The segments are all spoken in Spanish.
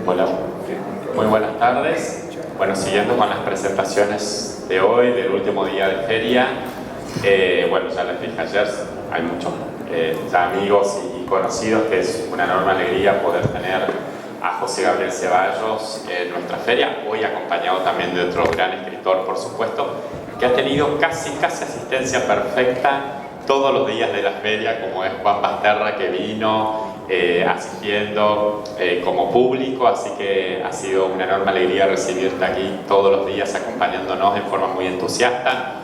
Hola, muy buenas tardes. Bueno, siguiendo con las presentaciones de hoy, del último día de feria, bueno, ya les dije ayer, hay muchos ya amigos y conocidos que es una enorme alegría poder tener a José Gabriel Ceballos en nuestra feria, hoy acompañado también de otro gran escritor, por supuesto, que ha tenido casi asistencia perfecta todos los días de la feria, como es Juan Basterra, que vino asistiendo como público, así que ha sido una enorme alegría recibirte aquí todos los días acompañándonos en forma muy entusiasta.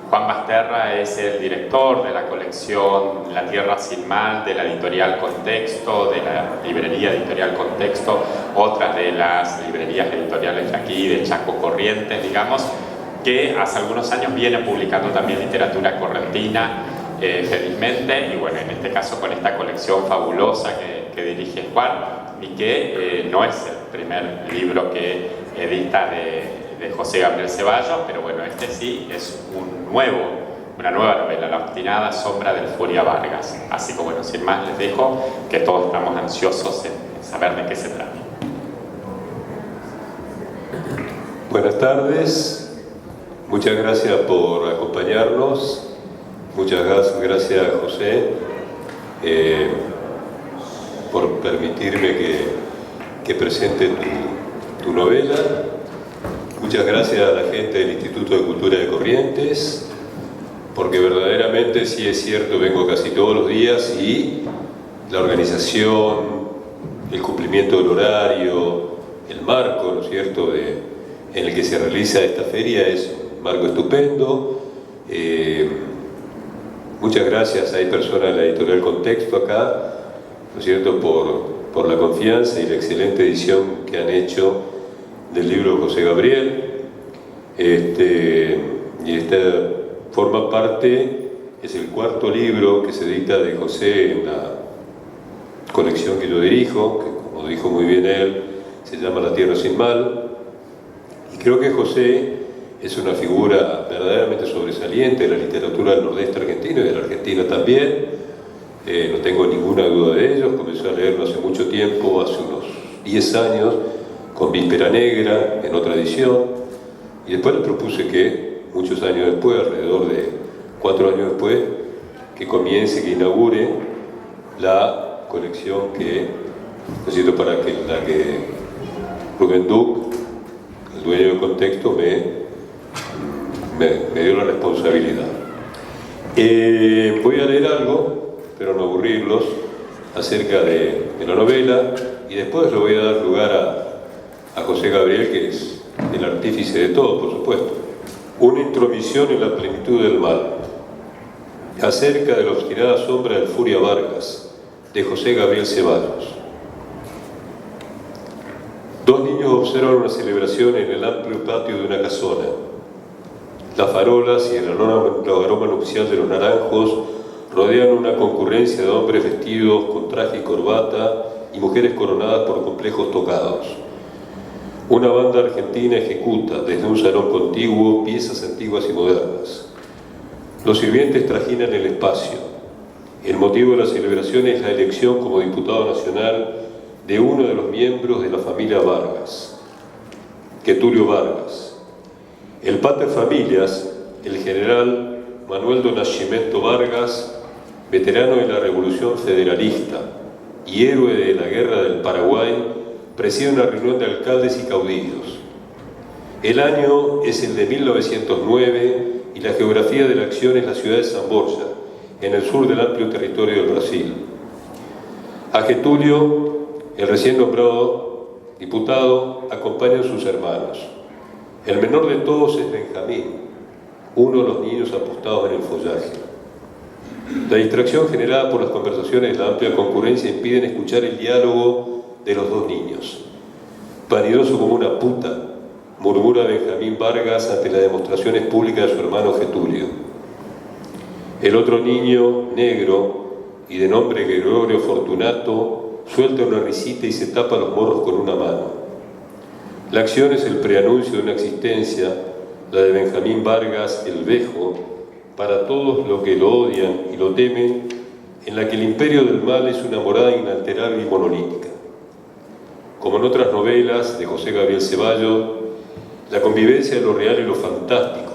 Juan Basterra es el director de la colección La Tierra Sin Mal, de la editorial Contexto, de la librería editorial Contexto, otra de las librerías editoriales de aquí, de Chaco Corrientes, digamos, que hace algunos años viene publicando también literatura correntina, felizmente, y bueno, en este caso con esta colección fabulosa que dirige Juan, y que no es el primer libro que edita de José Gabriel Ceballos, pero bueno, este sí es una nueva novela, La obstinada sombra del Furia Vargas. Así que bueno, sin más les dejo, que todos estamos ansiosos en saber de qué se trata. Buenas tardes, muchas gracias por acompañarnos. Muchas gracias, José, por permitirme que presente tu novela. Muchas gracias a la gente del Instituto de Cultura de Corrientes, porque verdaderamente, sí es cierto, vengo casi todos los días y la organización, el cumplimiento del horario, el marco, ¿no es cierto?, en el que se realiza esta feria es un marco estupendo. Muchas gracias, hay personas de la editorial Contexto acá, ¿no es cierto?, por la confianza y la excelente edición que han hecho del libro de José Gabriel. Y esta forma parte, es el cuarto libro que se edita de José en la colección que yo dirijo, que como dijo muy bien él, se llama La Tierra Sin Mal. Y creo que José es una figura verdaderamente sobresaliente de la literatura del nordeste argentino y de la Argentina también. No tengo ninguna duda de ello. Comencé a leerlo hace mucho tiempo, hace unos 10 años, con Víspera Negra, en otra edición. Y después le propuse que, muchos años después, alrededor de 4 años después, que comience, que inaugure la colección que, necesito para que la que Rubén Duc, el dueño del Contexto, me dio la responsabilidad. Voy a leer algo, pero no aburrirlos, acerca de la novela, y después le voy a dar lugar a José Gabriel, que es el artífice de todo, por supuesto. Una intromisión en la plenitud del mal, acerca de la obstinada sombra del Furia Vargas, de José Gabriel Ceballos. Dos niños observan una celebración en el amplio patio de una casona. Las farolas y el aroma nupcial de los naranjos rodean una concurrencia de hombres vestidos con traje y corbata y mujeres coronadas por complejos tocados. Una banda argentina ejecuta desde un salón contiguo piezas antiguas y modernas. Los sirvientes trajinan el espacio. El motivo de la celebración es la elección como diputado nacional de uno de los miembros de la familia Vargas, Getulio Vargas. El pater familias, el general Manuel do Nascimento Vargas, veterano de la Revolución Federalista y héroe de la Guerra del Paraguay, preside una reunión de alcaldes y caudillos. El año es el de 1909 y la geografía de la acción es la ciudad de San Borja, en el sur del amplio territorio del Brasil. A Getulio, el recién nombrado diputado, acompañan sus hermanos. El menor de todos es Benjamín, uno de los niños apostados en el follaje. La distracción generada por las conversaciones de la amplia concurrencia impiden escuchar el diálogo de los dos niños. Vanidoso como una puta, murmura Benjamín Vargas ante las demostraciones públicas de su hermano Getulio. El otro niño, negro y de nombre Gregorio Fortunato, suelta una risita y se tapa los morros con una mano. La acción es el preanuncio de una existencia, la de Benjamín Vargas, el Vejo, para todos los que lo odian y lo temen, en la que el imperio del mal es una morada inalterable y monolítica. como en otras novelas de José Gabriel Ceballos, la convivencia de lo real y lo fantástico,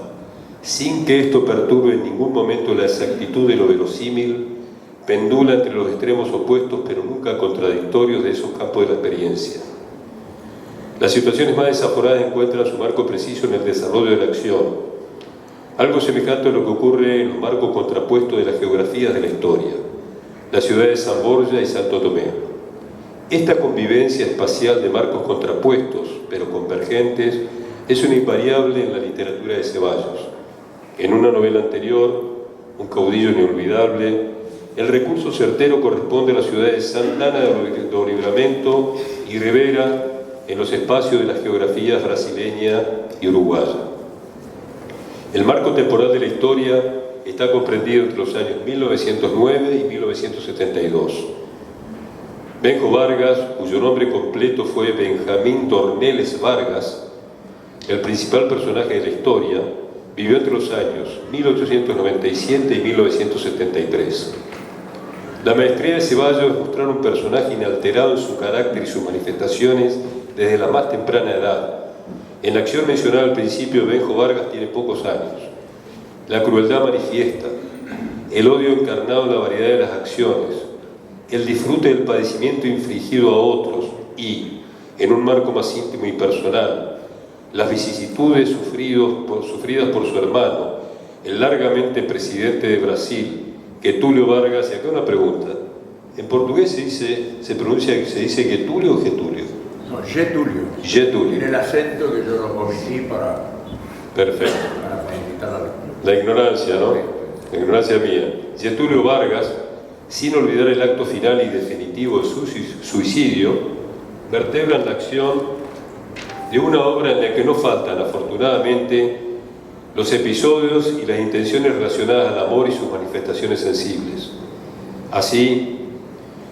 sin que esto perturbe en ningún momento la exactitud de lo verosímil, pendula entre los extremos opuestos pero nunca contradictorios de esos campos de la experiencia. Las situaciones más desaforadas encuentran su marco preciso en el desarrollo de la acción, algo semejante a lo que ocurre en los marcos contrapuestos de las geografías de la historia, las ciudades de San Borja y Santo Tomé. Esta convivencia espacial de marcos contrapuestos, pero convergentes, es una invariable en la literatura de Ceballos. En una novela anterior, Un caudillo inolvidable, el recurso certero corresponde a las ciudades de Santa Ana do Livramento y Rivera en los espacios de las geografías brasileña y uruguaya. El marco temporal de la historia está comprendido entre los años 1909 y 1972. Benjo Vargas, cuyo nombre completo fue Benjamín Dorneles Vargas, el principal personaje de la historia, vivió entre los años 1897 y 1973. La maestría de Ceballos es mostrar un personaje inalterado en su carácter y sus manifestaciones desde la más temprana edad. En la acción mencionada al principio, Benjo Vargas tiene pocos años. La crueldad manifiesta, el odio encarnado en la variedad de las acciones, el disfrute del padecimiento infligido a otros y, en un marco más íntimo y personal, las vicisitudes sufridas por su hermano, el largamente presidente de Brasil, Getúlio Vargas. Y acá una pregunta. En portugués se dice Getúlio o Getúlio. No, Getúlio. Getúlio. Tiene el acento que yo lo omití para facilitar la lectura. La ignorancia, ¿no? La ignorancia mía. Getúlio Vargas, sin olvidar el acto final y definitivo de su suicidio, vertebran la acción de una obra en la que no faltan, afortunadamente, los episodios y las intenciones relacionadas al amor y sus manifestaciones sensibles. Así,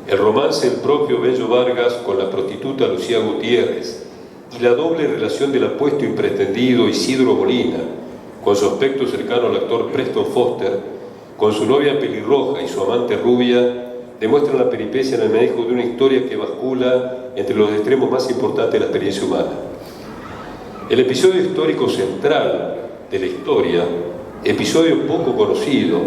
el romance del propio Bello Vargas con la prostituta Lucía Gutiérrez y la doble relación del apuesto y pretendido Isidro Molina, con su aspecto cercano al actor Preston Foster, con su novia pelirroja y su amante rubia, demuestran la peripecia en el manejo de una historia que bascula entre los extremos más importantes de la experiencia humana. El episodio histórico central de la historia, episodio poco conocido,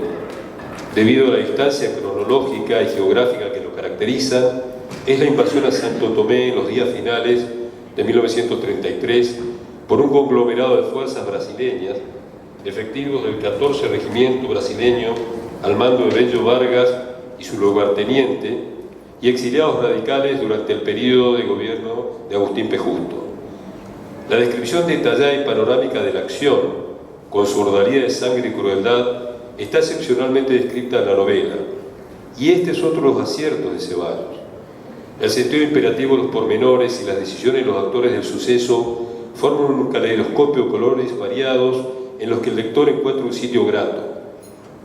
debido a la distancia cronológica y geográfica que lo caracteriza, es la invasión a Santo Tomé en los días finales de 1933 por un conglomerado de fuerzas brasileñas, efectivos del 14 Regimiento brasileño al mando de Bello Vargas y su lugarteniente, y exiliados radicales durante el periodo de gobierno de Agustín P. Justo. La descripción detallada y panorámica de la acción, con su ordalía de sangre y crueldad, está excepcionalmente descrita en la novela, y este es otro de los aciertos de Ceballos. El sentido imperativo de los pormenores y las decisiones de los actores del suceso forman un caleidoscopio de colores variados en los que el lector encuentra un sitio grato.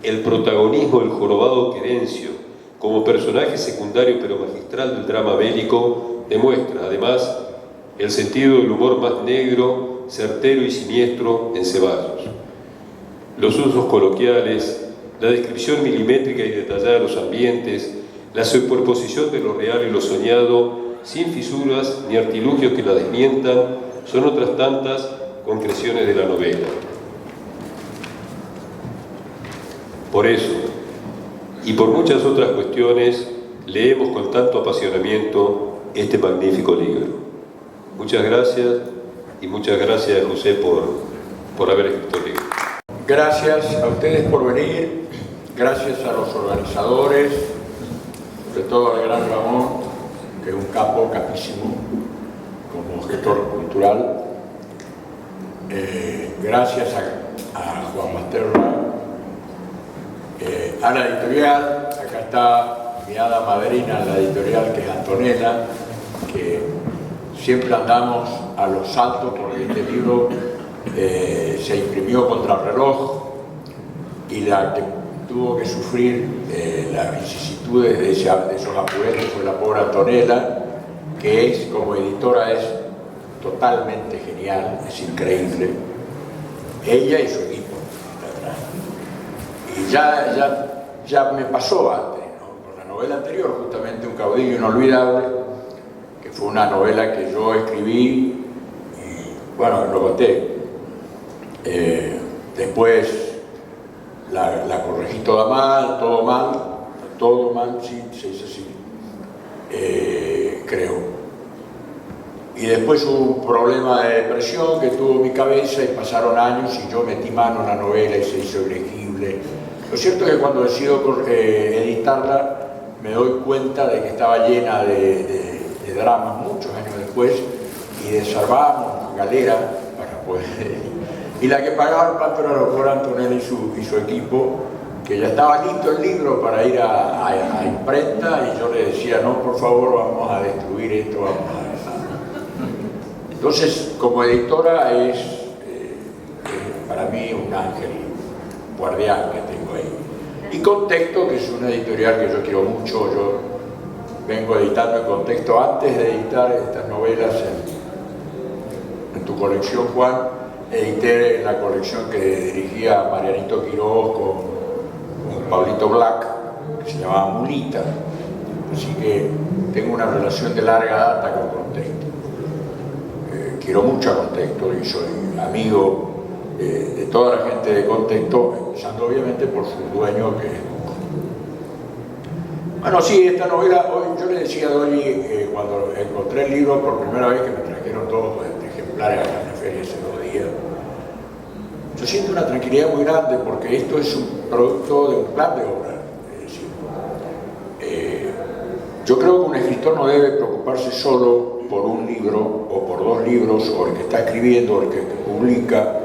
El protagonismo del jorobado Querencio, como personaje secundario pero magistral del drama bélico, demuestra, además, el sentido del humor más negro, certero y siniestro en Ceballos. Los usos coloquiales, la descripción milimétrica y detallada de los ambientes, la superposición de lo real y lo soñado, sin fisuras ni artilugios que la desmientan, son otras tantas concreciones de la novela. Por eso, y por muchas otras cuestiones, leemos con tanto apasionamiento este magnífico libro. Muchas gracias, y muchas gracias, José, por haber escrito el libro. Gracias a ustedes por venir, gracias a los organizadores, sobre todo al gran Ramón, que es un capísimo como gestor cultural. Gracias a Juan Masterra, a la editorial. Acá está mi hada madrina en la editorial, que es Antonella, que siempre andamos a los saltos porque este libro se imprimió contra el reloj, y la que tuvo que sufrir las vicisitudes de esos apuretos fue la pobre Antonella, que es, como editora, es totalmente genial, es increíble. Ella y su equipo. Y ya me pasó antes, ¿no? Con la novela anterior, justamente Un caudillo inolvidable, que fue una novela que yo escribí y, bueno, lo conté. Después la corregí toda mal, todo mal, sí, se dice así, creo. Y después hubo un problema de depresión que tuvo mi cabeza y pasaron años y yo metí mano en la novela y se hizo ilegible. Lo cierto es que cuando decido editarla me doy cuenta de que estaba llena de dramas muchos años después y desarmamos galera para poder... Y la que pagaba el pato era el doctor Antonelli y su equipo, que ya estaba listo el libro para ir a imprenta y yo le decía, no, por favor, vamos a destruir esto, vamos a... Entonces, como editora es para mí un ángel guardián que tengo ahí. Y Contexto, que es una editorial que yo quiero mucho, yo vengo editando en Contexto antes de editar estas novelas en tu colección, Juan. Edité la colección que dirigía Marianito Quiroz con Pablito Black, que se llamaba Mulita. Así que tengo una relación de larga data con Contexto. Quiero mucho a Contexto y soy amigo de toda la gente de Contexto, empezando obviamente por su dueño, que es... Bueno, sí, esta novela, hoy yo le decía a Dori, cuando encontré el libro por primera vez, que me trajeron todos ejemplares a la feria hace 2 días, yo siento una tranquilidad muy grande porque esto es un producto de un plan de obra. Es decir, yo creo que un escritor no debe preocuparse solo por un libro o por 2 libros, o el que está escribiendo, o el que publica,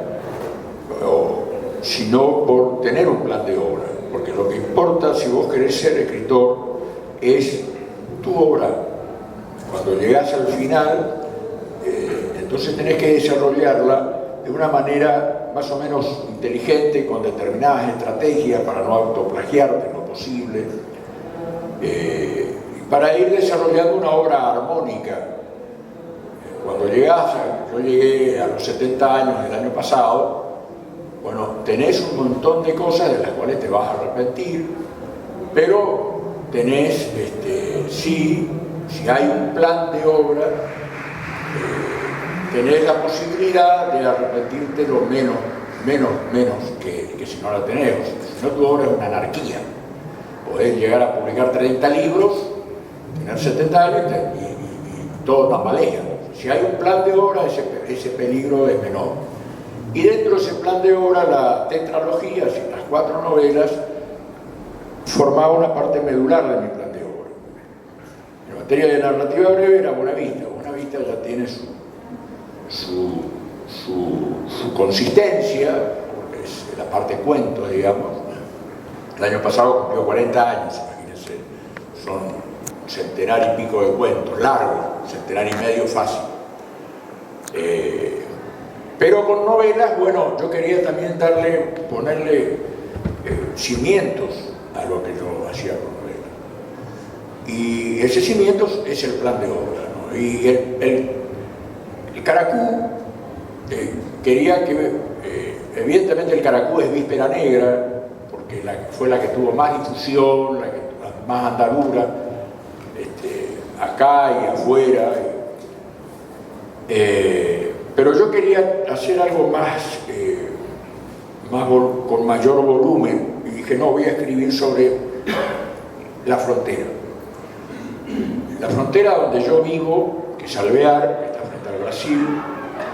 sino por tener un plan de obra. Porque lo que importa, si vos querés ser escritor, es tu obra. Cuando llegás al final, entonces tenés que desarrollarla de una manera más o menos inteligente, con determinadas estrategias para no autoplagiarte en lo posible, para ir desarrollando una obra armónica. Cuando llegás, yo llegué a los 70 años el año pasado, bueno, tenés un montón de cosas de las cuales te vas a arrepentir, pero tenés, si hay un plan de obra, tenés la posibilidad de arrepentirte lo menos que si no la tenés. Si no, tu obra es una anarquía. Podés llegar a publicar 30 libros, tener 70 años y todo tambalea. Si hay un plan de obra, ese peligro es menor. Y dentro de ese plan de obra, la tetralogía, las 4 novelas, formaba una parte medular de mi plan de obra. En materia de narrativa breve era Buenavista. Buenavista ya tiene su consistencia, porque es la parte cuento, digamos. El año pasado cumplió 40 años, imagínense. Son 100 y pico de cuentos, largos, 100 y medio fácil. Pero con novelas, bueno, yo quería también ponerle cimientos a lo que yo hacía con novelas. Y ese cimiento es el plan de obra, ¿no? Y el Caracú quería que, evidentemente el Caracú es Víspera Negra, porque fue la que tuvo más difusión, la más andadura, acá y afuera. Pero yo quería hacer algo con mayor volumen y dije, no, voy a escribir sobre la frontera. La frontera donde yo vivo, que es Alvear, que está frente al Brasil,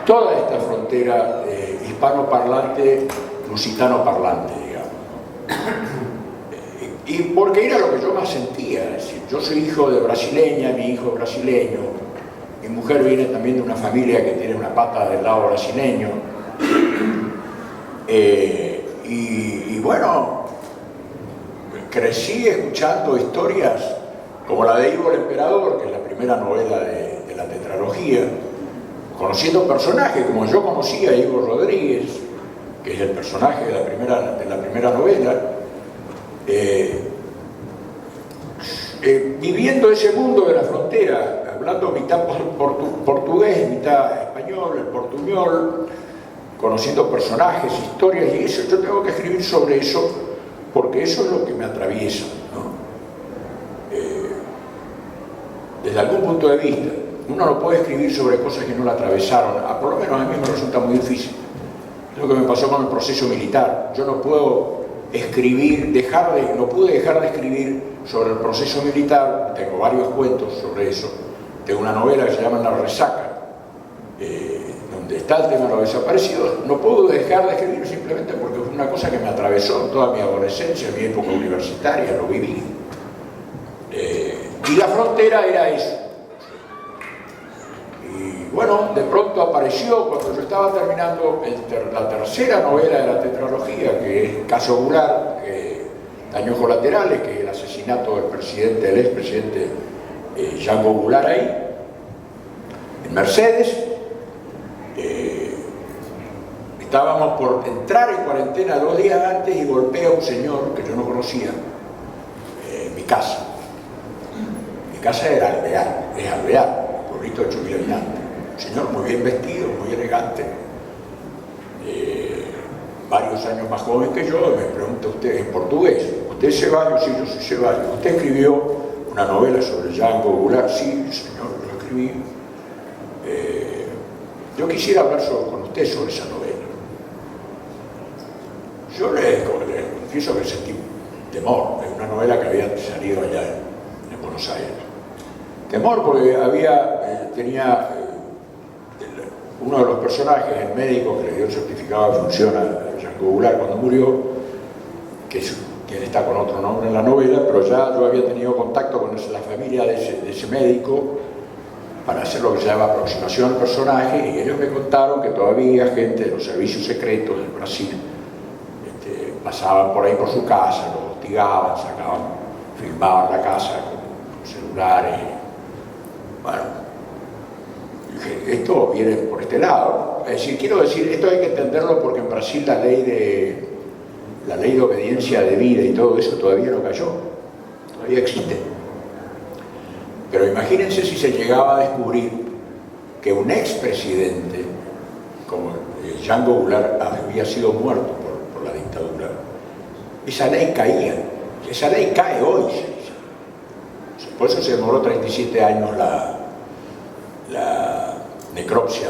toda esta frontera hispanoparlante, lusitano-parlante, digamos. Y porque era lo que yo más sentía, es decir, yo soy hijo de brasileña, mi hijo es brasileño, mi mujer viene también de una familia que tiene una pata del lado brasileño. Y bueno, crecí escuchando historias como la de Ivo el Emperador, que es la primera novela de la tetralogía, conociendo personajes como yo conocía a Ivo Rodríguez, que es el personaje de la primera novela, viviendo ese mundo de la frontera, hablando mitad portugués, mitad español, el portuñol, conociendo personajes, historias, y eso yo tengo que escribir sobre eso, porque eso es lo que me atraviesa, ¿no? Desde algún punto de vista. uno no puede escribir sobre cosas que no la atravesaron. Por lo menos a mí me resulta muy difícil. Es lo que me pasó con el proceso militar. Yo no puedo escribir, no pude dejar de escribir sobre el proceso militar. Tengo varios cuentos sobre eso. Tengo una novela que se llama La Resaca, donde está el tema de los desaparecidos. No puedo dejar de escribir simplemente porque fue una cosa que me atravesó toda mi adolescencia, mi época universitaria, lo viví. Y la frontera era eso. Y bueno, de pronto apareció, cuando yo estaba terminando la tercera novela de la tetralogía, que es Caso Goulart, Daños Colaterales, que es el asesinato del expresidente Django Goulart ahí, en Mercedes. Estábamos por entrar en cuarentena 2 días antes y golpea a un señor que yo no conocía en mi casa. Mi casa era Alvear, es Alvear, un pueblito de 8.000 habitantes. Un señor muy bien vestido, muy elegante, varios años más joven que yo. Me pregunta usted en portugués: ¿usted es Ceballos? Sí, yo soy Ceballos. ¿Usted escribió una novela sobre Django Goulart? Sí, señor, lo escribí. Yo quisiera hablar con usted sobre esa novela. Yo le confieso que sentí temor. Es una novela que había salido allá en Buenos Aires. Temor porque tenía uno de los personajes, el médico que le dio el certificado de función a Django Goulart cuando murió, quien está con otro nombre en la novela, pero ya yo había tenido contacto con la familia de ese médico para hacer lo que se llama aproximación al personaje, y ellos me contaron que todavía gente de los servicios secretos del Brasil pasaban por ahí por su casa, lo hostigaban, filmaban la casa con celulares. Bueno, esto viene por este lado. Es decir, quiero decir, esto hay que entenderlo porque en Brasil la ley de obediencia debida y todo eso todavía no cayó, todavía existe. Pero imagínense si se llegaba a descubrir que un expresidente como Django Goulart había sido muerto por la dictadura. Esa ley caía, esa ley cae hoy. Por eso se demoró 37 años la necropsia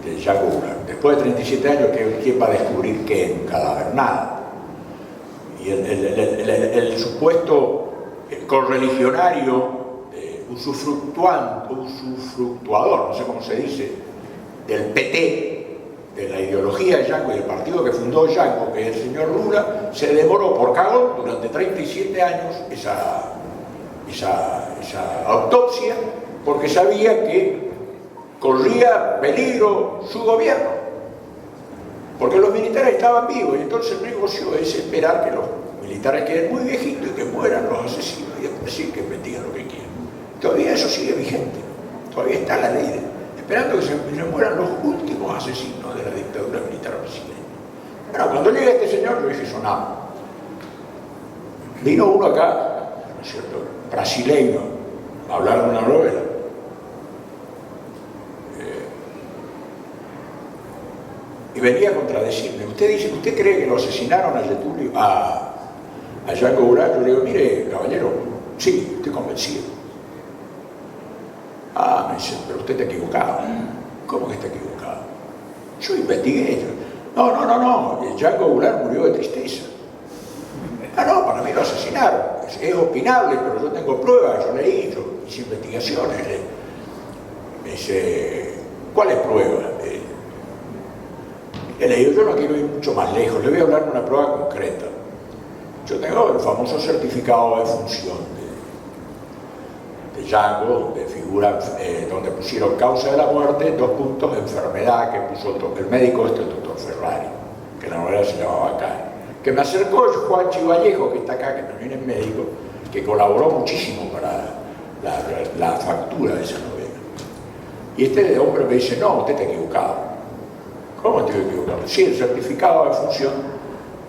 de Django Goulart. Después de 37 años, ¿quién va a descubrir qué en un cadáver? Nada. Y el supuesto correligionario, usufructuador, no sé cómo se dice, del PT, de la ideología de Django y del partido que fundó Django, que es el señor Lula, se demoró por cagón durante 37 años esa autopsia, porque sabía que corría peligro su gobierno, porque los militares estaban vivos, y entonces el negocio es esperar que los militares queden muy viejitos y que mueran los asesinos, y después sí que investiguen lo que quieran. Todavía eso sigue vigente, todavía está la ley, esperando que se mueran los últimos asesinos de la dictadura militar brasileña. Bueno, cuando llega este señor, yo dije, sonaba. Vino uno acá, ¿no es cierto?, brasileño, a hablar de una novela. Y venía a contradecirme. ¿Usted cree que lo asesinaron a Getúlio, a Django Goulart? Yo le digo, mire, caballero, sí, estoy convencido. Ah, me dice, pero usted está equivocado. ¿Cómo que está equivocado? Yo investigué. No, Django Goulart murió de tristeza. Ah, no, para mí lo asesinaron. Es opinable, pero yo tengo pruebas, yo leí, yo hice investigaciones. Me dice, ¿cuáles pruebas? Le digo, yo no quiero ir mucho más lejos, le voy a hablar de una prueba concreta. Yo tengo el famoso certificado de función de Django, donde figura, donde pusieron causa de la muerte, 2 puntos, enfermedad, que puso el médico el doctor Ferrari, que la novela se llamaba acá. Que me acercó Juanchi Vallejo, que está acá, que también es médico, que colaboró muchísimo para la factura de esa novela. Y este hombre me dice, no, usted está equivocado. ¿Cómo estoy equivocado? Sí, el certificado de función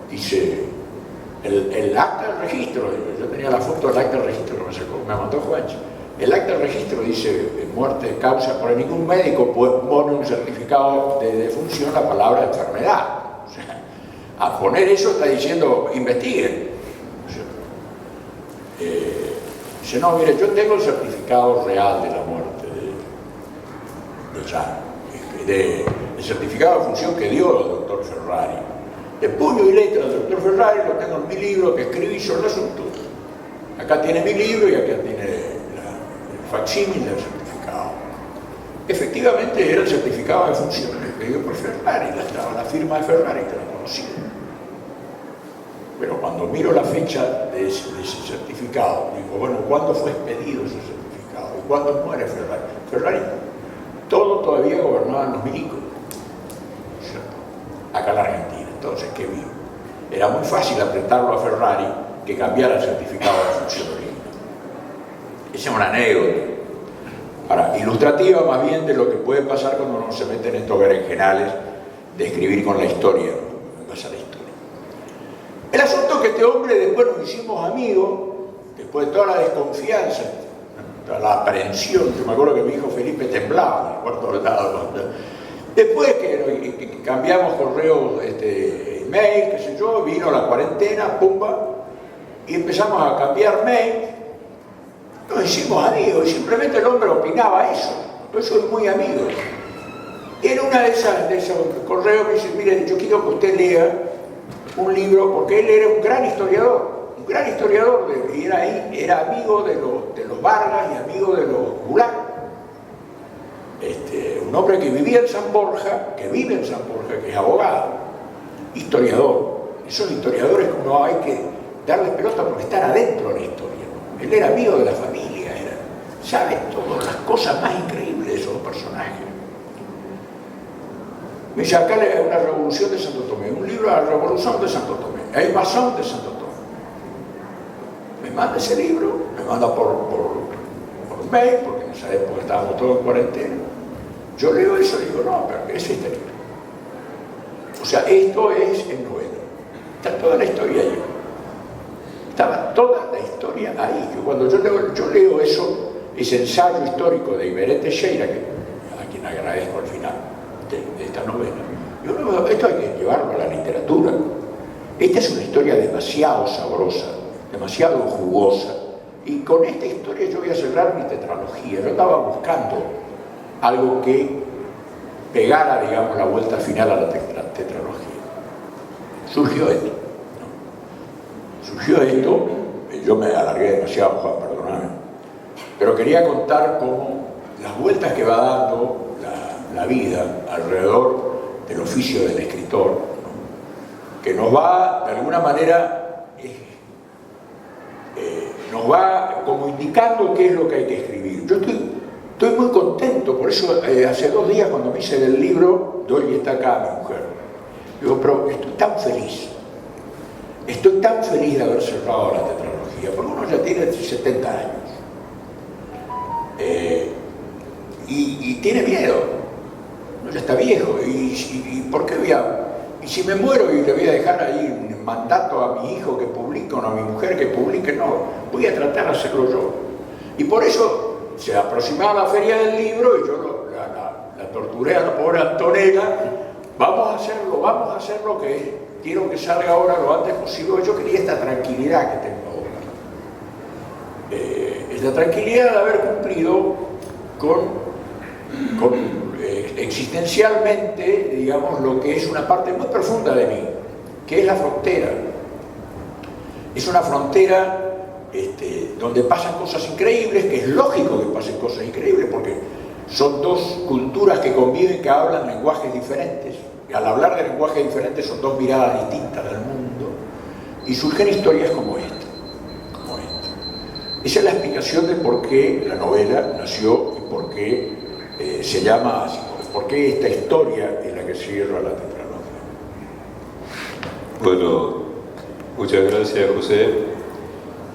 dice, el acta del registro, yo tenía la foto del acta del registro que me mandó Juanchi. El acta del registro dice muerte de causa, por ningún médico pone un certificado de defunción la palabra enfermedad. O sea, a poner eso está diciendo, investiguen. Dice, no, mire, yo tengo el certificado real de la muerte ya, del certificado de función que dio el doctor Ferrari. De puño y letra del doctor Ferrari lo tengo en mi libro que escribí sobre el asunto. Acá tiene mi libro y acá tiene el facsímil del certificado. Efectivamente era el certificado de funciones pedido por Ferrari, estaba la firma de Ferrari que la conocía. Pero cuando miro la fecha de ese certificado, digo, bueno, ¿cuándo fue expedido ese certificado? ¿Y cuándo muere Ferrari? Ferrari, todo todavía gobernaban los milicos, ¿cierto? Acá en la Argentina. Entonces, ¿qué vi? Era muy fácil apretarlo a Ferrari que cambiara el certificado de función original. Esa es una anécdota. Ahora, ilustrativa más bien de lo que puede pasar cuando uno se mete en estos berenjenales de escribir con la historia, ¿no? Pasa la historia. El asunto es que este hombre después nos hicimos amigos, después de toda la desconfianza, toda la aprehensión. Yo me acuerdo que mi hijo Felipe temblaba en el cuarto de lado. Después que cambiamos correos, mail, qué sé yo, vino la cuarentena, pumba, y empezamos a cambiar mail. Nos hicimos amigos y simplemente el hombre opinaba eso. Yo soy muy amigo. Y en una de esos correos me dice, mire, yo quiero que usted lea un libro, porque él era un gran historiador, y era amigo de los Vargas y amigo de los Gulag. Un hombre que vivía en San Borja, que vive en San Borja, que es abogado, historiador. Esos historiadores que uno hay que darles pelota porque están adentro de la historia. Él era amigo de la familia, sabe todas las cosas más increíbles de esos personajes. Me dice, acá hay una revolución de Santo Tomé, un libro de la revolución de Santo Tomé, la invasión de Santo Tomé. Me manda ese libro, me manda por mail, porque en esa época estábamos todos en cuarentena. Yo leo eso y digo, no, pero ¿qué es este libro? O sea, esto es en novela. Está toda la historia ahí. Estaba toda la historia ahí. Que cuando yo leo eso, ese ensayo histórico de Iberé Teixeira, a quien agradezco al final de esta novela, yo digo, esto hay que llevarlo a la literatura. Esta es una historia demasiado sabrosa, demasiado jugosa. Y con esta historia yo voy a cerrar mi tetralogía. Yo estaba buscando algo que pegara, digamos, la vuelta final a la tetralogía. Surgió esto. Surgió esto, yo me alargué demasiado, Juan, perdóname, pero quería contar cómo las vueltas que va dando la vida alrededor del oficio del escritor, ¿no? Que nos va, de alguna manera, nos va como indicando qué es lo que hay que escribir. Yo estoy muy contento, por eso hace 2 días cuando me hice del libro, Dolly está acá, mi mujer, digo, pero estoy tan feliz de haber cerrado la tetralogía, porque uno ya tiene 70 años y tiene miedo, uno ya está viejo, y ¿por qué y si me muero y le voy a dejar ahí un mandato a mi hijo que publique o a mi mujer que publique? No, voy a tratar de hacerlo yo. Y por eso se aproximaba la feria del libro y yo la torturé a la pobre Antonella. Vamos a hacerlo, que quiero que salga ahora lo antes posible. Yo quería esta tranquilidad que tengo ahora. Esta tranquilidad de haber cumplido con existencialmente, digamos, lo que es una parte muy profunda de mí, que es la frontera. Es una frontera donde pasan cosas increíbles, que es lógico que pasen cosas increíbles, porque son 2 culturas que conviven, que hablan lenguajes diferentes. Y al hablar de lenguajes diferentes son 2 miradas distintas del mundo. Y surgen historias como esta. Esa es la explicación de por qué la novela nació y por qué se llama así, por qué esta historia es la que cierra la tetralogía. Bueno, muchas gracias, José.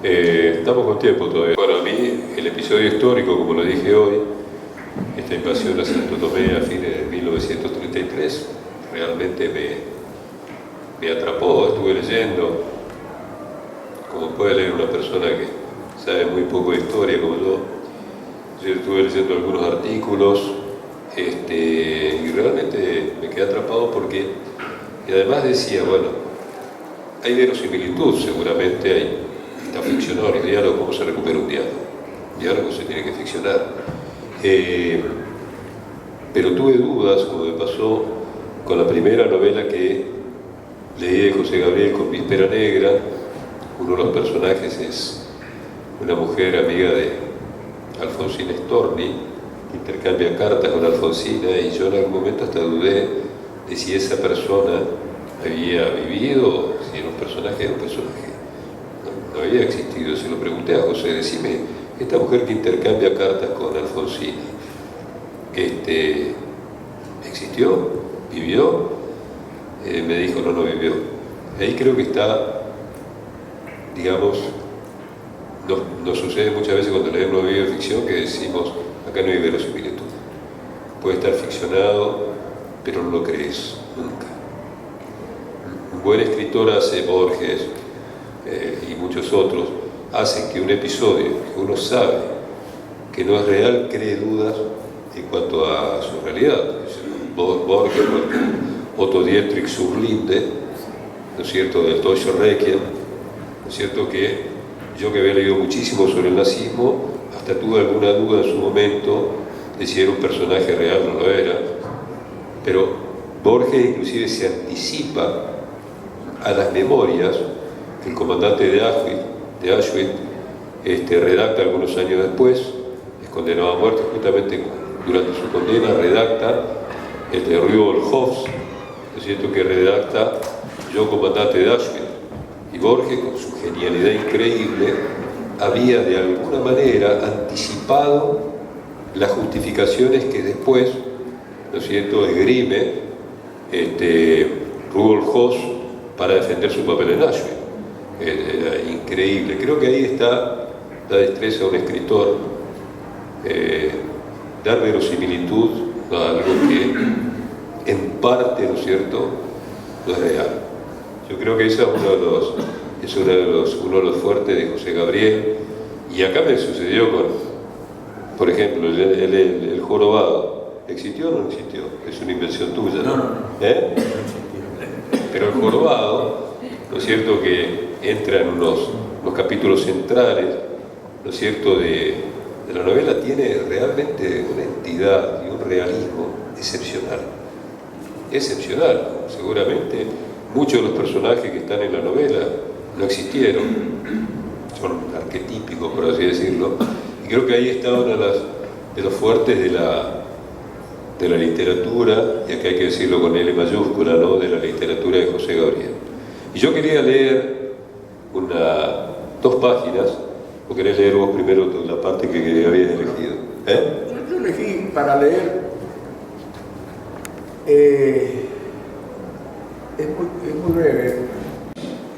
Estamos con tiempo todavía. Bueno, a mí el episodio histórico, como lo dije hoy, esta invasión a Santo Tomé a fines de 1933, realmente me atrapó. Estuve leyendo, como puede leer una persona que sabe muy poco de historia como yo estuve leyendo algunos artículos y realmente me quedé atrapado porque, y además decía, bueno, hay verosimilitud, seguramente está ficcionado el diálogo. ¿Cómo se recupera un diálogo? El diálogo se tiene que ficcionar. pero tuve dudas, como me pasó con la primera novela que leí de José Gabriel, con Víspera Negra. Uno de los personajes es una mujer amiga de Alfonsina Storni, que intercambia cartas con Alfonsina, y yo en algún momento hasta dudé de si esa persona había vivido, si era un personaje, no había existido. Se lo pregunté a José: decime, esta mujer que intercambia cartas con Alfonsina, ¿existió? ¿Vivió? Me dijo: no vivió. Ahí creo que está, digamos, nos sucede muchas veces cuando leemos una ficción que decimos: acá no hay verosimilitud. Puede estar ficcionado, pero no lo crees nunca. Un buen escritor hace, Borges y muchos otros, hacen que un episodio que uno sabe que no es real cree dudas en cuanto a su realidad. Borges, Otto Dietrich sur Linde, ¿no es cierto?, del Deutsche Requiem, ¿no es cierto?, que yo, que había leído muchísimo sobre el nazismo, hasta tuve alguna duda en su momento de si era un personaje real o no lo era, pero Borges inclusive se anticipa a las memorias que el comandante de Auschwitz redacta algunos años después. Es condenado a muerte, justamente durante su condena redacta el de Rudolf Hoss, ¿no es cierto?, que redacta Yo, comandante de Auschwitz. Y Borges, con su genialidad increíble, había de alguna manera anticipado las justificaciones que después, ¿no es cierto?, esgrime Rudolf Hoss para defender su papel en Auschwitz. Increíble. Creo que ahí está la destreza de un escritor, dar verosimilitud a algo que en parte, ¿no es cierto?, no es real. Yo creo que ese es uno de los fuertes de José Gabriel. Y acá me sucedió con, por ejemplo, el jorobado. ¿Existió o no existió? Es una invención tuya, ¿no? No. Pero el jorobado, ¿no es cierto?, que entra en los capítulos centrales, ¿no es cierto?, de la novela, tiene realmente una entidad y un realismo excepcional. Excepcional. Seguramente muchos de los personajes que están en la novela no existieron, son arquetípicos, por así decirlo, y creo que ahí está uno de los fuertes de la literatura, y acá hay que decirlo con L mayúscula, ¿no?, de la literatura de José Gabriel. Y yo quería leer 2 páginas, o querés leer vos primero la parte que habías elegido. Yo elegí para leer, es muy breve,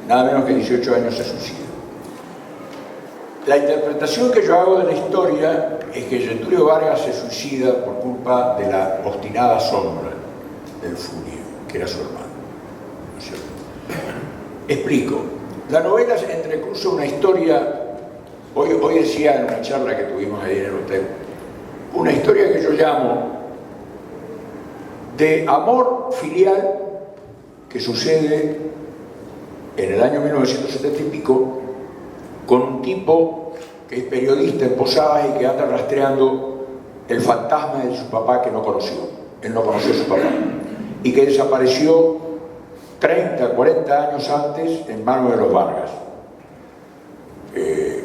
nada menos que 18 años se suicida. La interpretación que yo hago de la historia es que Getúlio Vargas se suicida por culpa de la obstinada sombra del Furio, que era su hermano, ¿no es cierto? Explico. La novela entrecruza una historia, hoy decía en una charla que tuvimos ahí en el hotel, una historia que yo llamo de amor filial que sucede en el año 1970 y pico con un tipo que es periodista en Posadas y que anda rastreando el fantasma de su papá que no conoció. Él no conoció a su papá y que desapareció 30, 40 años antes en manos de los Vargas.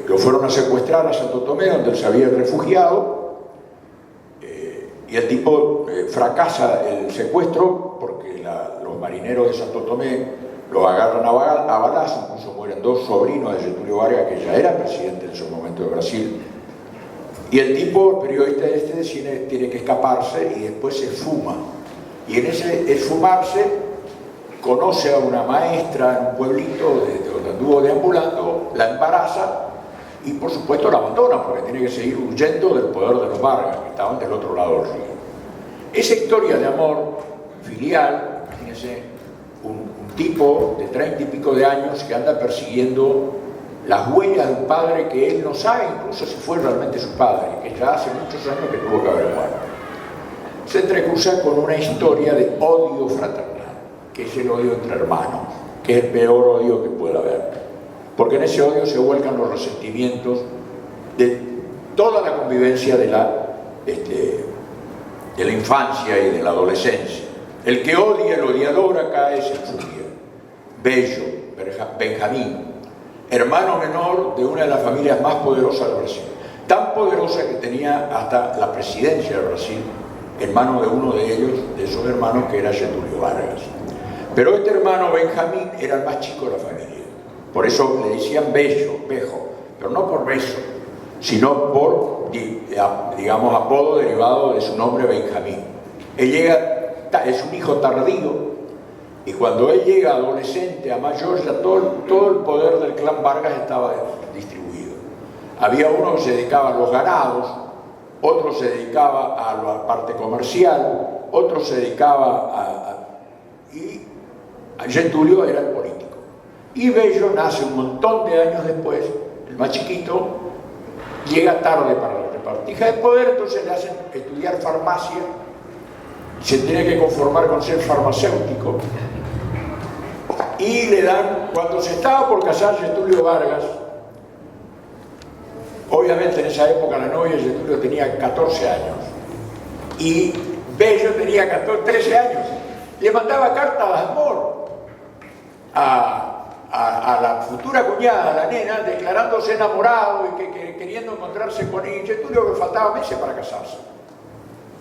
Lo fueron a secuestrar a Santo Tomé, donde él se había refugiado, y el tipo fracasa el secuestro porque los marineros de Santo Tomé lo agarran a balazos, incluso mueren 2 sobrinos de Getúlio Vargas, que ya era presidente en ese momento de Brasil. Y el tipo, periodista tiene que escaparse y después se esfuma. Y en ese esfumarse conoce a una maestra en un pueblito donde anduvo deambulando, la embaraza y por supuesto la abandona porque tiene que seguir huyendo del poder de los Vargas, que estaban del otro lado del río. Esa historia de amor filial, imagínense, un tipo de 30 y pico de años que anda persiguiendo las huellas de un padre que él no sabe incluso si fue realmente su padre, que ya hace muchos años que tuvo que haber muerto. Se entrecruza con una historia de odio fraternal, que es el odio entre hermanos, que es el peor odio que pueda haber, porque en ese odio se vuelcan los resentimientos de toda la convivencia de de la infancia y de la adolescencia. El que odia, el odiador acá es el Zulia. Bello, Benjamín, hermano menor de una de las familias más poderosas del Brasil. Tan poderosa que tenía hasta la presidencia del Brasil en manos de uno de ellos, de esos hermanos, que era Getúlio Vargas. Pero este hermano Benjamín era el más chico de la familia. Por eso le decían Bello, Bejo, pero no por beso, sino por, digamos, apodo derivado de su nombre Benjamín. Él llega, es un hijo tardío, y cuando él llega adolescente a mayor, ya todo el poder del clan Vargas estaba distribuido. Había uno que se dedicaba a los ganados, otro se dedicaba a la parte comercial, otro se dedicaba y Getúlio era el político. Y Bello nace un montón de años después, el más chiquito, llega tarde para la repartija de poder, entonces le hacen estudiar farmacia, se tiene que conformar con ser farmacéutico, y le dan, cuando se estaba por casar Getúlio Vargas, obviamente en esa época la novia de Getúlio tenía 14 años, y Bello tenía 13 años, le mandaba cartas de amor a la futura cuñada, a la nena, declarándose enamorado y que queriendo encontrarse con ella. Getúlio que faltaba meses para casarse,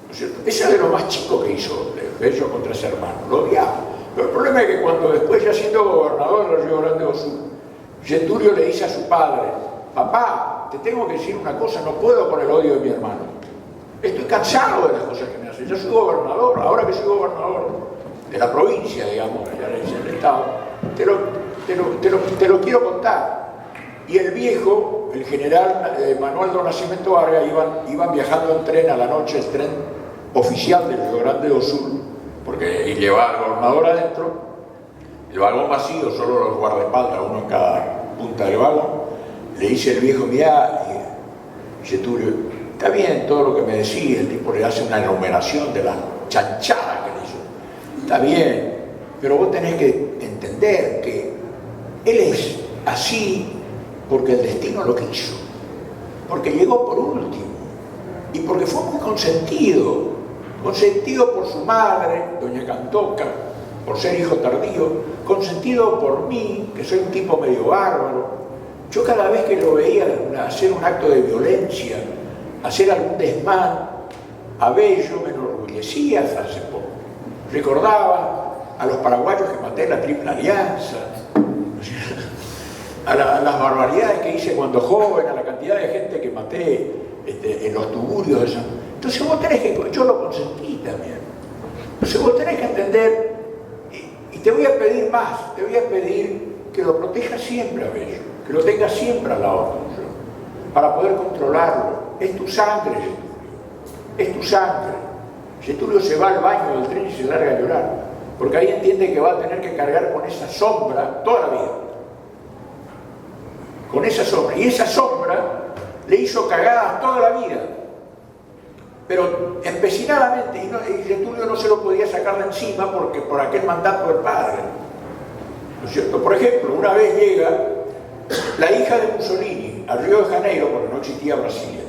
¿no es cierto? Ese es de lo más chico que hizo Bello contra ese hermano, lo odiaba. Pero el problema es que cuando después, ya siendo gobernador del Río Grande do Sul, Getúlio le dice a su padre: papá, te tengo que decir una cosa, no puedo con el odio de mi hermano, estoy cansado de las cosas que me hacen, yo soy gobernador, ahora que soy gobernador de la provincia, digamos, ya le dice el Estado, te lo quiero contar. Y el viejo, el general Manuel do Nascimento Vargas, iban viajando en tren a la noche, el tren oficial del Río Grande do Sul, porque llevaba al gobernador adentro, el vagón vacío, solo los guardaespaldas, uno en cada punta del vagón. Le dice el viejo: mirá, Getúlio, está bien todo lo que me decís, el tipo le hace una enumeración de las chanchadas que le hizo, está bien, pero vos tenés que entender que él es así porque el destino lo quiso, porque llegó por último y porque fue muy consentido por su madre, doña Cantoca, por ser hijo tardío, consentido por mí, que soy un tipo medio bárbaro. Yo cada vez que lo veía hacer un acto de violencia, hacer algún desmán, a Bello me enorgullecía hasta hace poco. Recordaba a los paraguayos que maté en la Triple Alianza, a las barbaridades que hice cuando joven, a la cantidad de gente que maté en los tuburios de San... Entonces vos tenés que... Yo lo consentí también. Entonces vos tenés que entender, y te voy a pedir más, te voy a pedir que lo protejas siempre a Bello, que lo tengas siempre al lado tuyo, para poder controlarlo. Es tu sangre, Getúlio. Es tu sangre. Getúlio se va al baño del tren y se larga a llorar, porque ahí entiende que va a tener que cargar con esa sombra toda la vida. Con esa sombra. Y esa sombra le hizo cagadas toda la vida, pero empecinadamente, y Getúlio no se lo podía sacar de encima porque por aquel mandato del padre, ¿no es cierto? Por ejemplo, una vez llega la hija de Mussolini a Río de Janeiro, porque no existía Brasilia.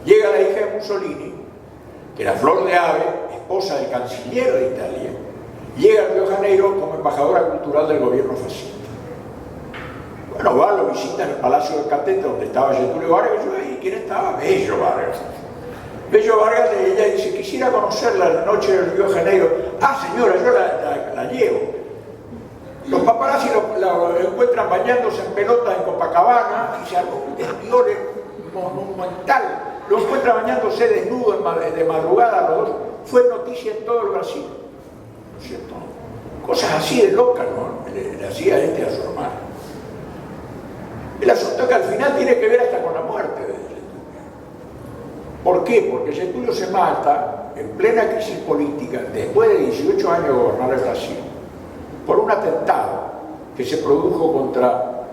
Llega la hija de Mussolini, que era Flor de Ave, esposa del canciller de Italia, llega a Río de Janeiro como embajadora cultural del gobierno fascista. Bueno, va, lo visita en el Palacio del Catete, donde estaba Getúlio Vargas, y ¿quién estaba? Bello Vargas. Bello Vargas, ella dice: quisiera conocerla la noche del Río de Janeiro. Ah, señora, yo la llevo. Los paparazzi lo encuentran bañándose en pelotas en Copacabana y se armó un desviole monumental. Lo encuentran bañándose desnudo de madrugada los dos. Fue noticia en todo el Brasil, ¿no es cierto? Cosas así de locas, ¿no? Le hacía a su hermano. El asunto es que al final tiene que ver hasta con la muerte de Getúlio. ¿Por qué? Porque Getúlio se mata en plena crisis política, después de 18 años de gobernar el Brasil, por un atentado que se produjo contra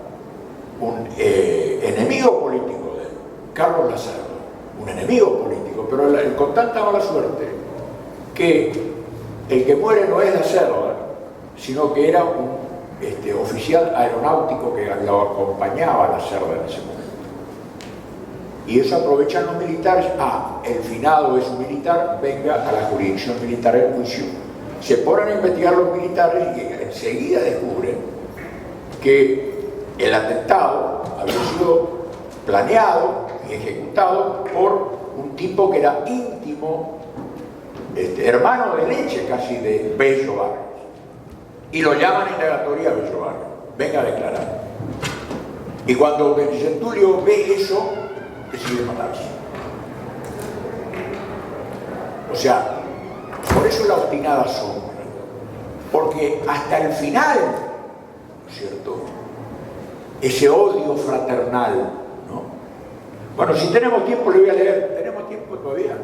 un enemigo político de él, Carlos Lacerda, un enemigo político, pero con tanta mala suerte que el que muere no es Lacerda, sino que era un oficial aeronáutico que lo acompañaba a Lacerda en ese momento. Y eso aprovechan los militares. El finado es un militar, venga a la jurisdicción militar el juicio. Se ponen a investigar los militares y enseguida descubren que el atentado había sido planeado y ejecutado por un tipo que era íntimo, hermano de leche casi de Bello Vargas. Y lo llaman indagatoria a Bello Vargas. Venga a declarar. Y cuando Getúlio ve eso, decide matarse. O sea, por eso la obstinada sombra. Porque hasta el final, ¿no es cierto?, ese odio fraternal, ¿no? Bueno, si tenemos tiempo le voy a leer. ¿Tenemos tiempo todavía?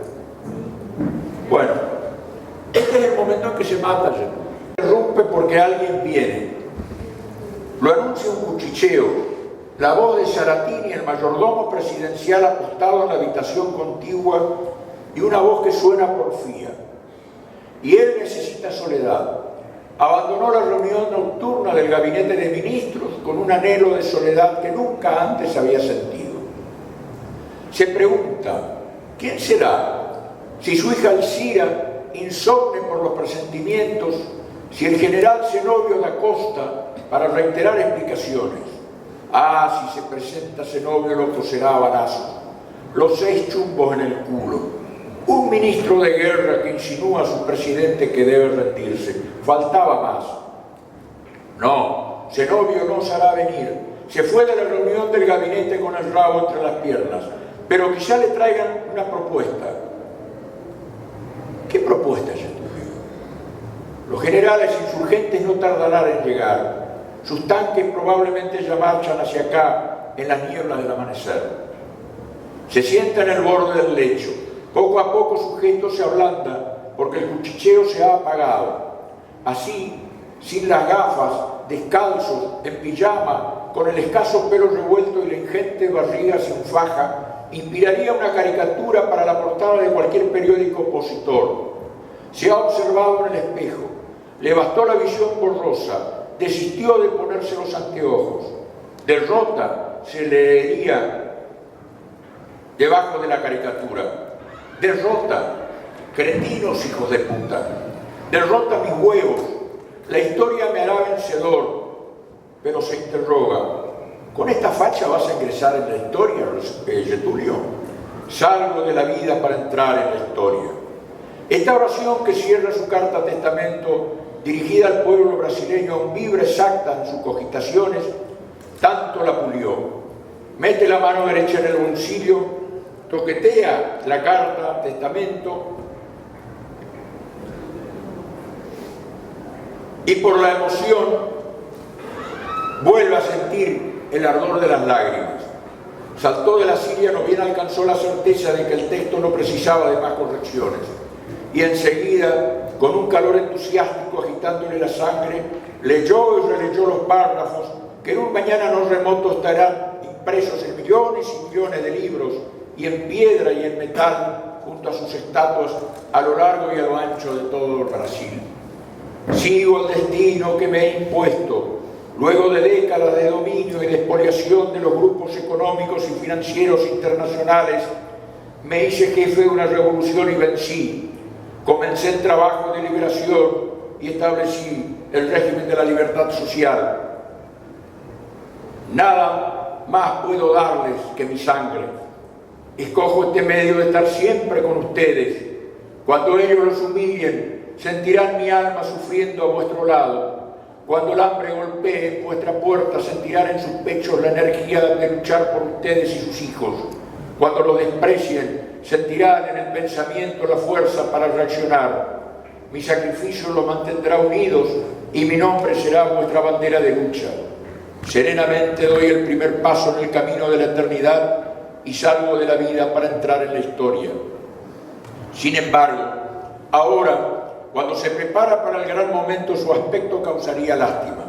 Bueno, este es el momento en que se mata. Se rompe porque alguien viene. Lo anuncia un cuchicheo. La voz de Saratini, el mayordomo presidencial acostado en la habitación contigua, y una voz que suena porfía. Y él necesita soledad. Abandonó la reunión nocturna del gabinete de ministros con un anhelo de soledad que nunca antes había sentido. Se pregunta, ¿quién será? Si su hija Alcira, insomne por los presentimientos, si el general Zenobio da Costa, para reiterar explicaciones. Si se presenta Zenobio lo coserá a balazos, los 6 chumbos en el culo. Un ministro de guerra que insinúa a su presidente que debe rendirse. Faltaba más. No, Zenobio no osará venir. Se fue de la reunión del gabinete con el rabo entre las piernas. Pero quizá le traigan una propuesta. ¿Qué propuesta, Getúlio? Los generales insurgentes no tardarán en llegar. Sus tanques probablemente ya marchan hacia acá en las nieblas del amanecer. Se sienta en el borde del lecho. Poco a poco su gesto se ablanda porque el cuchicheo se ha apagado. Así, sin las gafas, descalzos, en pijama, con el escaso pelo revuelto y la ingente barriga sin faja, inspiraría una caricatura para la portada de cualquier periódico opositor. Se ha observado en el espejo. Le bastó la visión borrosa. Desistió de ponerse los anteojos. Derrota se leería debajo de la caricatura. Derrota, cretinos hijos de puta. Derrota mis huevos. La historia me hará vencedor. Pero se interroga, ¿con esta facha vas a ingresar en la historia, Getúlio? Salgo de la vida para entrar en la historia. Esta oración que cierra su carta testamento, dirigida al pueblo brasileño, aún vibra exacta en sus cogitaciones, tanto la pulió. Mete la mano derecha en el bolsillo, toquetea la carta, testamento, y por la emoción vuelve a sentir el ardor de las lágrimas. Saltó de la silla, no bien alcanzó la certeza de que el texto no precisaba de más correcciones. Y enseguida, con un calor entusiástico agitándole la sangre, leyó y releyó los párrafos que en un mañana no remoto estarán impresos en millones y millones de libros y en piedra y en metal junto a sus estatuas a lo largo y a lo ancho de todo el Brasil. Sigo el destino que me he impuesto. Luego de décadas de dominio y de expoliación de los grupos económicos y financieros internacionales, me hice jefe de una revolución y vencí. Comencé el trabajo de liberación y establecí el régimen de la libertad social. Nada más puedo darles que mi sangre. Escojo este medio de estar siempre con ustedes. Cuando ellos los humillen, sentirán mi alma sufriendo a vuestro lado. Cuando el hambre golpee vuestra puerta, sentirán en sus pechos la energía de luchar por ustedes y sus hijos. Cuando los desprecien, sentirán en el pensamiento la fuerza para reaccionar. Mi sacrificio los mantendrá unidos y mi nombre será vuestra bandera de lucha. Serenamente doy el primer paso en el camino de la eternidad y salgo de la vida para entrar en la historia. Sin embargo, ahora, cuando se prepara para el gran momento, su aspecto causaría lástima.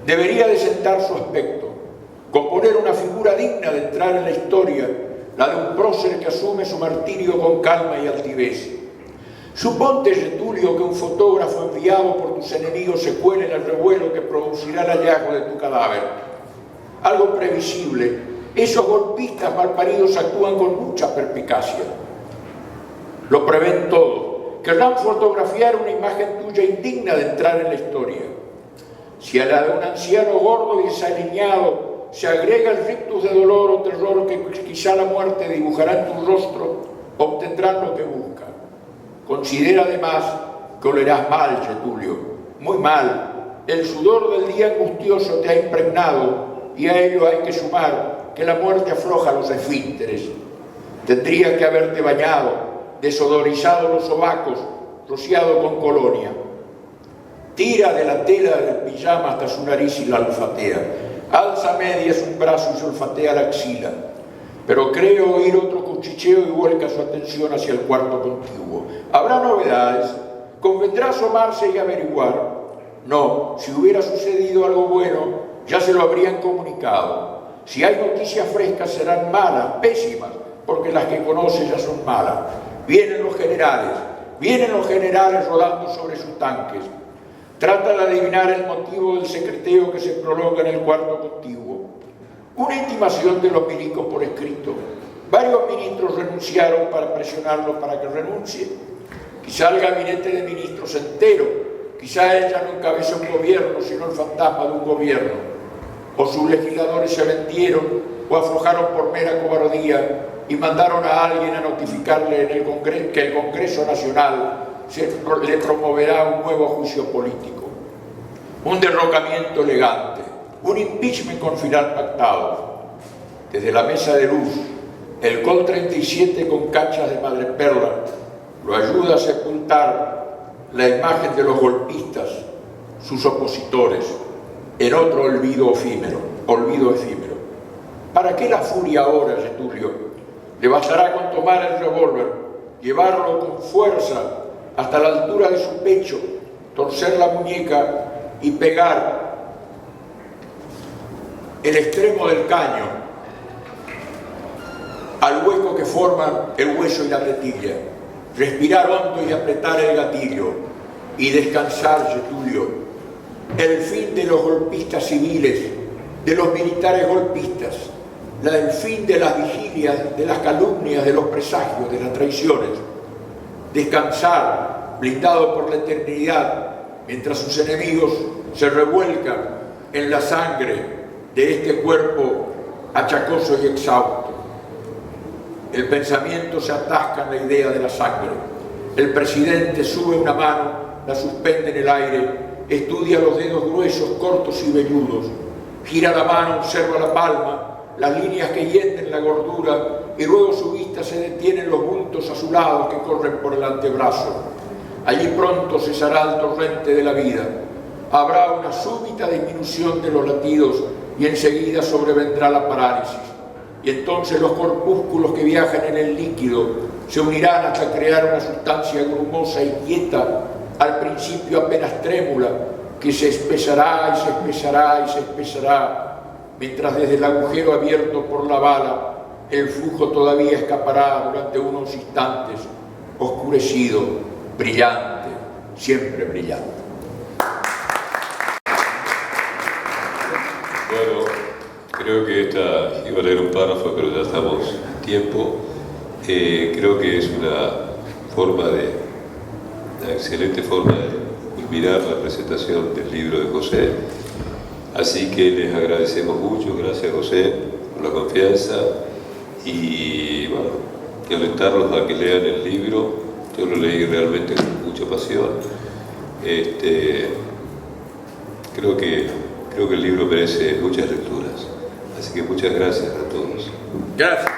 Debería de sentar su aspecto, componer una figura digna de entrar en la historia, la de un prócer que asume su martirio con calma y altivez. Suponte, Getúlio, que un fotógrafo enviado por tus enemigos se cuele en el revuelo que producirá el hallazgo de tu cadáver. Algo previsible, Esos golpistas malparidos actúan con mucha perspicacia. Lo prevén todo. Querrán fotografiar una imagen tuya indigna de entrar en la historia. Si a la de un anciano gordo y desaliñado se agrega el rictus de dolor o terror que quizá la muerte dibujará en tu rostro, obtendrán lo que buscan. Considera además que olerás mal, Getulio, muy mal. El sudor del día angustioso te ha impregnado y a ello hay que sumar que la muerte afloja los esfínteres. Tendría que haberte bañado, desodorizado los sobacos, rociado con colonia. Tira de la tela del pijama hasta su nariz y la olfatea. Alza a medias un brazo y se olfatea la axila. Pero cree oír otro cuchicheo y vuelca su atención hacia el cuarto contiguo. ¿Habrá novedades? ¿Convendrá asomarse y averiguar? No, si hubiera sucedido algo bueno, ya se lo habrían comunicado. Si hay noticias frescas serán malas, pésimas, porque las que conoce ya son malas. Vienen los generales rodando sobre sus tanques. Trata de adivinar el motivo del secreteo que se prolonga en el cuarto contiguo. Una intimación de los milicos por escrito. Varios ministros renunciaron para presionarlo para que renuncie. Quizá el gabinete de ministros entero, quizá él ya no encabeza un gobierno, sino el fantasma de un gobierno. O sus legisladores se vendieron o aflojaron por mera cobardía y mandaron a alguien a notificarle en el que el Congreso Nacional le promoverá un nuevo juicio político. Un derrocamiento elegante, un impeachment con final pactado. Desde la mesa de luz, el Col 37 con cachas de madreperla lo ayuda a sepultar la imagen de los golpistas, sus opositores, en otro olvido efímero. ¿Para qué la furia ahora, Getulio? Le bastará con tomar el revólver, llevarlo con fuerza hasta la altura de su pecho, torcer la muñeca y pegar el extremo del caño al hueco que forman el hueso y la tetilla, respirar hondo y apretar el gatillo y descansar, Getulio. El fin de los golpistas civiles, de los militares golpistas, el fin de las vigilias, de las calumnias, de los presagios, de las traiciones. Descansar, blindado por la eternidad, mientras sus enemigos se revuelcan en la sangre de este cuerpo achacoso y exhausto. El pensamiento se atasca en la idea de la sangre. El presidente sube una mano, la suspende en el aire, estudia los dedos gruesos, cortos y velludos, gira la mano, observa la palma, las líneas que hienden la gordura, y luego su vista se detiene en los bultos azulados que corren por el antebrazo. Allí pronto cesará el torrente de la vida. Habrá una súbita disminución de los latidos y enseguida sobrevendrá la parálisis. Y entonces los corpúsculos que viajan en el líquido se unirán hasta crear una sustancia grumosa y quieta, al principio apenas trémula, que se espesará y se espesará y se espesará, mientras desde el agujero abierto por la bala el flujo todavía escapará durante unos instantes, oscurecido, brillante, siempre brillante. Bueno, creo que esta iba a leer un párrafo, pero ya estamos en tiempo. Creo que es una excelente forma de culminar la presentación del libro de José. Así que les agradecemos mucho, gracias José por la confianza y bueno, y alentarlos a que lean el libro. Yo lo leí realmente con mucha pasión. Creo que el libro merece muchas lecturas. Así que muchas gracias a todos. Gracias.